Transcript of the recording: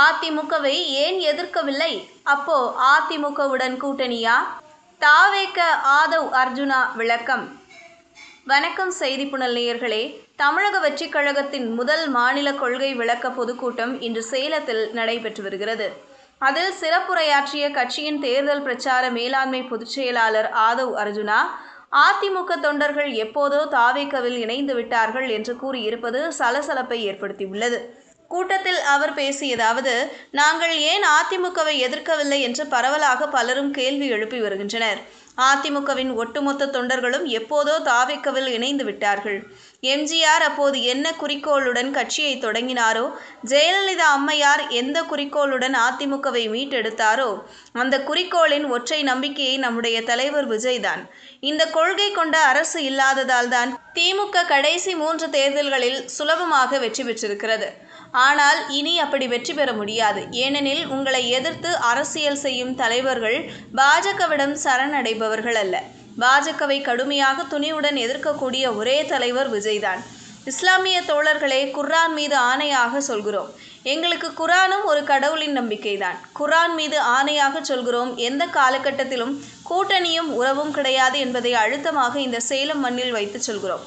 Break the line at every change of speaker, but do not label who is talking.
அதிமுகவை ஏன் எதிர்க்கவில்லை? அப்போ அதிமுகவுடன் கூட்டணியா? தாவேக ஆதவ் அர்ஜுனா விளக்கம். வணக்கம் செய்திப்புனல் நேயர்களே. தமிழக வெற்றிக் கழகத்தின் முதல் மாநில கொள்கை விளக்க பொதுக்கூட்டம் இன்று சேலத்தில் நடைபெற்று வருகிறது. அதில் சிறப்புரையாற்றிய கட்சியின் தேர்தல் பிரச்சார மேலாண்மை பொதுச் செயலாளர் ஆதவ் அர்ஜுனா, அதிமுக தொண்டர்கள் எப்போதோ தாவேகவில் இணைந்து விட்டார்கள் என்று கூறியிருப்பது சலசலப்பை ஏற்படுத்தியுள்ளது. கூட்டத்தில் அவர் பேசியதாவது: நாங்கள் ஏன் அதிமுகவை எதிர்க்கவில்லை என்று பரவலாக பலரும் கேள்வி எழுப்பி வருகின்றனர். அதிமுகவின் ஒட்டுமொத்த தொண்டர்களும் எப்போதோ தாவேகவில் இணைந்து விட்டார்கள். எம்ஜிஆர் அப்போது என்ன குறிக்கோளுடன் கட்சியை தொடங்கினாரோ, ஜெயலலிதா அம்மையார் எந்த குறிக்கோளுடன் அதிமுகவை மீட்டெடுத்தாரோ, அந்த குறிக்கோளின் ஒற்றை நம்பிக்கையை நம்முடைய தலைவர் விஜய் தான். இந்த கொள்கை கொண்ட அரசு இல்லாததால் தான் திமுக கடைசி 3 தேர்தல்களில் சுலபமாக வெற்றி பெற்றிருக்கிறது. ஆனால் இனி அப்படி வெற்றி பெற முடியாது. ஏனெனில் உங்களை எதிர்த்து அரசியல் செய்யும் தலைவர்கள் பாஜகவிடம் சரணடைபவர்கள் அல்ல. பாஜகவை கடுமையாக துணிவுடன் எதிர்க்கக்கூடிய ஒரே தலைவர் விஜய்தான். இஸ்லாமிய தோழர்களே, குர்ஆன் மீது ஆணையாக சொல்கிறோம். எங்களுக்கு குர்ஆனும் ஒரு கடவுளின் நம்பிக்கைதான். குர்ஆன் மீது ஆணையாக சொல்கிறோம், எந்த காலகட்டத்திலும் கூட்டணியும் உறவும் கிடையாது என்பதை அழுத்தமாக இந்த சேலம் மண்ணில் வைத்து சொல்கிறோம்.